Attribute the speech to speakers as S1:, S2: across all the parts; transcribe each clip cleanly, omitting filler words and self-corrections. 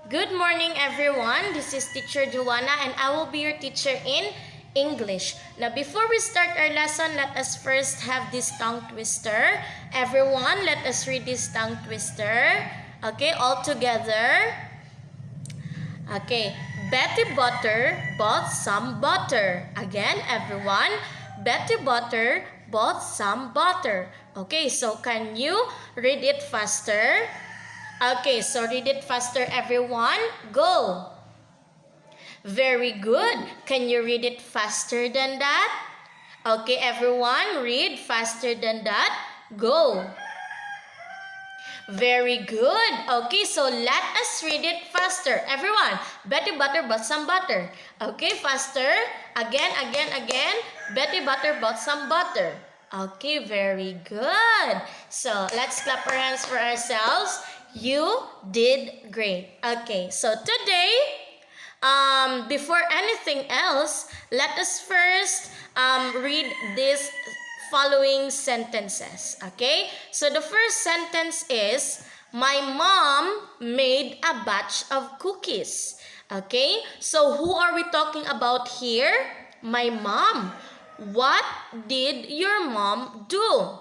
S1: Good morning, everyone. This is Teacher Joanna, and I will be your teacher in English. Now, before we start our lesson, let us first have this tongue twister. Everyone, let us read this tongue twister. Okay, all together. Okay, Betty Butter bought some butter. Again, everyone, Betty Butter bought some butter. Okay, so can you read it faster? Okay, so read it faster, everyone. Go. Very good. Can you read it faster than that? Okay, everyone, read faster than that. Go. Very good. Okay, so let us read it faster. Everyone, Betty Butter bought some butter. Okay, faster. Again. Betty Butter bought some butter. Okay, very good. So let's clap our hands for ourselves. You did great. Okay, so today, before anything else, let us first read this following sentences. Okay, so the first sentence is, my mom made a batch of cookies. Okay, so who are we talking about here? My mom. What did your mom do?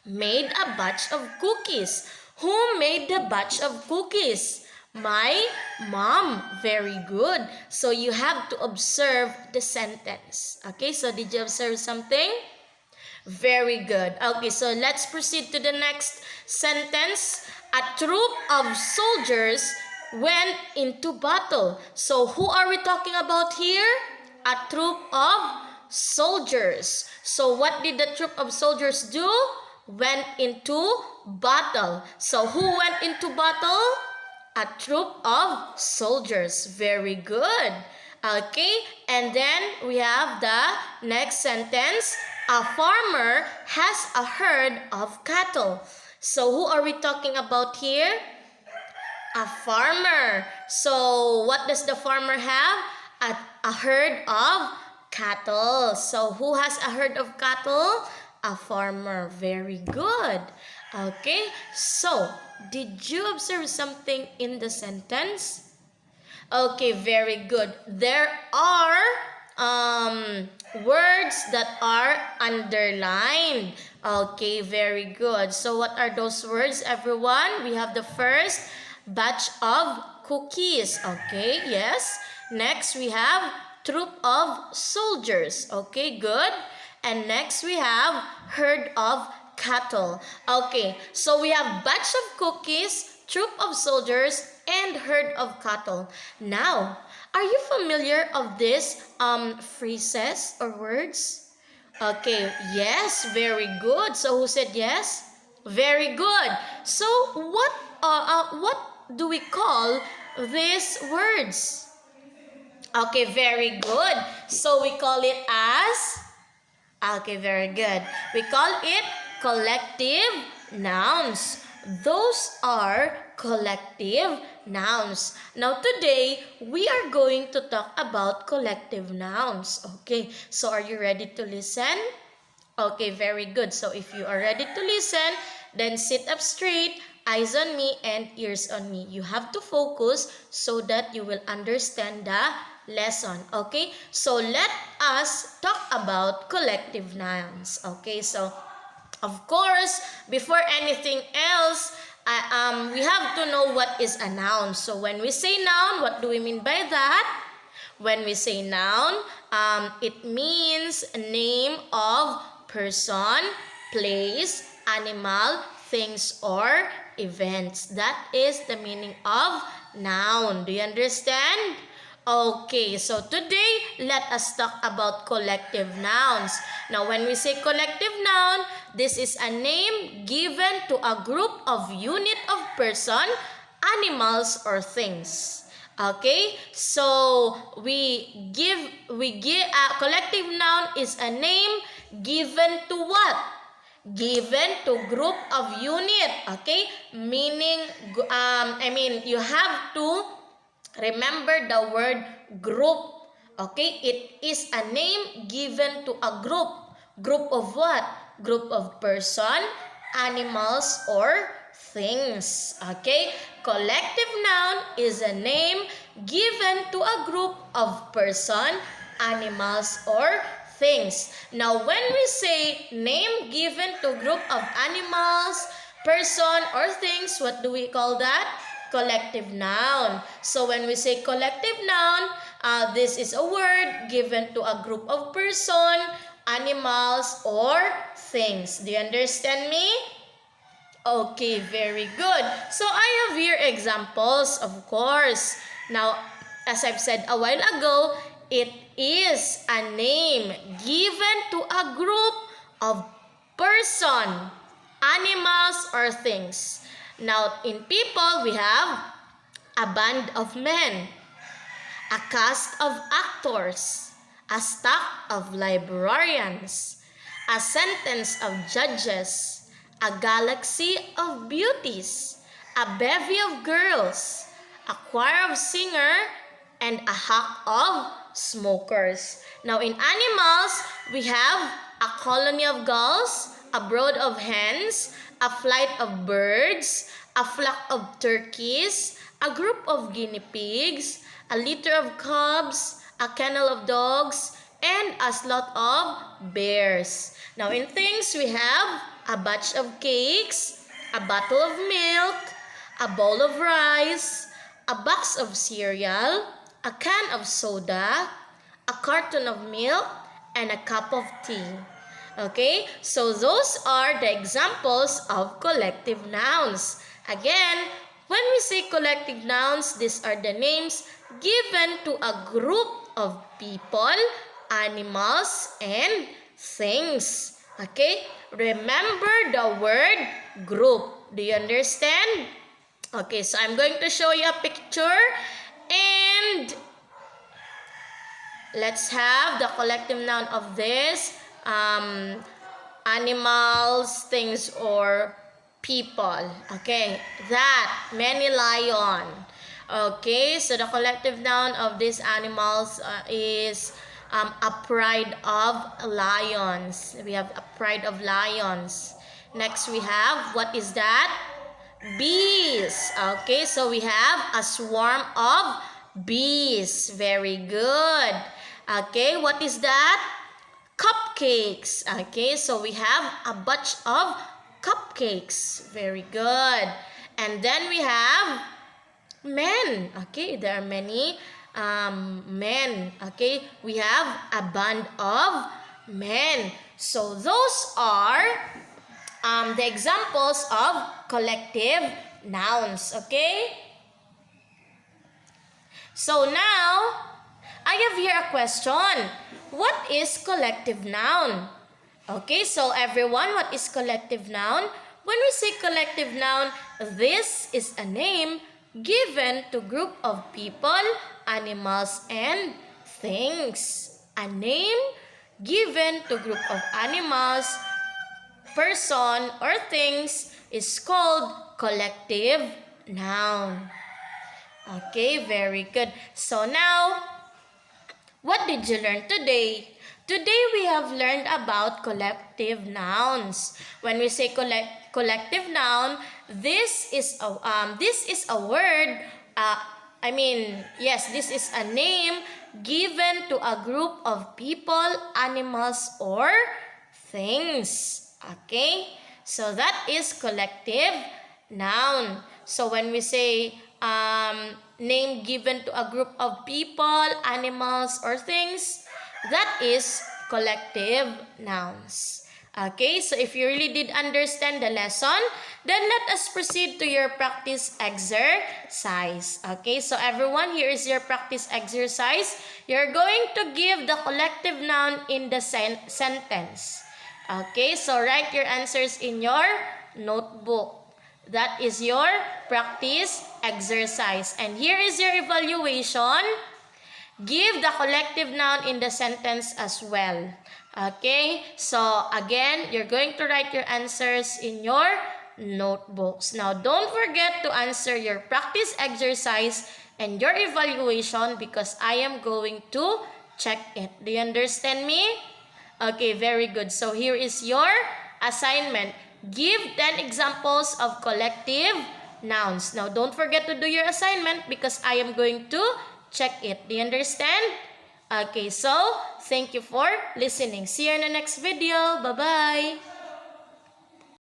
S1: Made a batch of cookies. Who made the batch of cookies? My mom. Very good. So you have to observe the sentence. Okay, so did you observe something? Very good. Okay, so let's proceed to the next sentence. A troop of soldiers went into battle. So who are we talking about here? A troop of soldiers. So what did the troop of soldiers do? Went into battle. So who went into battle? A troop of soldiers. Very good. Okay, and then we have the next sentence. A farmer has a herd of cattle. So who are we talking about here? A farmer. So what does the farmer have? A herd of cattle. So who has a herd of cattle? A farmer. Very good. Okay, so did you observe something in the sentence? Okay, very good. There are words that are underlined. Okay, very good. So what are those words, everyone? We have the first, batch of cookies. Okay, yes. Next, we have troop of soldiers. Okay, good. And next, we have herd of cattle. Okay, so we have batch of cookies, troop of soldiers, and herd of cattle. Now, are you familiar of these phrases or words? Okay, yes, very good. So who said yes? Very good. So what do we call these words? Okay, very good. So we call it as, okay, very good. We call it collective nouns. Those are collective nouns. Now today, we are going to talk about collective nouns. Okay, so are you ready to listen? Okay, very good. So if you are ready to listen, then sit up straight, eyes on me and ears on me. You have to focus so that you will understand the lesson. Okay, so let us talk about collective nouns. Okay, so of course, before anything else, we have to know what is a noun. So when we say noun, what do we mean by that? When we say noun, it means a name of person, place, animal, things, or events. That is the meaning of noun. Do you understand? Okay, so today, let us talk about collective nouns. Now, when we say collective noun, this is a name given to a group of unit of person, animals, or things. Okay, so collective noun is a name given to what? Given to group of unit. Okay, meaning you have to remember the word group. Okay, it is a name given to a group. Group of what? Group of person, animals, or things. Okay? Collective noun is a name given to a group of person, animals, or things. Now, when we say name given to group of animals, person, or things, what do we call that? Collective noun. So, when we say collective noun, this is a word given to a group of person, animals, or things. Do you understand me? Okay, very good. So I have here examples, of course. Now, as I've said a while ago, it is a name given to a group of person, animals, or things. Now, in people, we have a band of men, a cast of actors, a stock of librarians, a sentence of judges, a galaxy of beauties, a bevy of girls, a choir of singers, and a hack of smokers. Now in animals, we have a colony of gulls, a brood of hens, a flight of birds, a flock of turkeys, a group of guinea pigs, a litter of cubs, a kennel of dogs, and a slot of bears. Now in things, we have a batch of cakes, a bottle of milk, a bowl of rice, a box of cereal, a can of soda, a carton of milk, and a cup of tea. Okay, so those are the examples of collective nouns. Again, when we say collective nouns, these are the names given to a group of people, animals, and things. Okay, remember the word group. Do you understand? Okay, so I'm going to show you a picture and let's have the collective noun of this animals, things, or people. Okay, that, many lion. Okay, so the collective noun of these animals is a pride of lions. We have a pride of lions. Next we have, what is that? Bees. Okay, so we have a swarm of bees. Very good. Okay, what is that? Cupcakes. Okay, so we have a bunch of cupcakes. Very good. And then we have men. Okay, there are many men. Okay, we have a band of men. So those are the examples of collective nouns. Okay, so now I have here a question. What is collective noun? Okay, so everyone, what is collective noun? When we say collective noun, this is a name given to group of people, animals, and things. A name given to group of animals, person, or things is called collective noun. Okay, very good. So now, what did you learn today? Today we have learned about collective nouns. When we say collective noun, this is a word. This is a name given to a group of people, animals, or things. Okay, so that is collective noun. So when we say name given to a group of people, animals, or things, that is collective nouns. Okay, so if you really did understand the lesson, then let us proceed to your practice exercise. Okay, so everyone, here is your practice exercise. You're going to give the collective noun in the sentence. Okay, so write your answers in your notebook. That is your practice exercise. And here is your evaluation. Give the collective noun in the sentence as well. Okay, so again, you're going to write your answers in your notebooks. Now, don't forget to answer your practice exercise and your evaluation because I am going to check it. Do you understand me? Okay, very good. So here is your assignment. Give 10 examples of collective nouns. Now, don't forget to do your assignment because I am going to check it. Do you understand? Okay, so thank you for listening. See you in the next video. Bye-bye.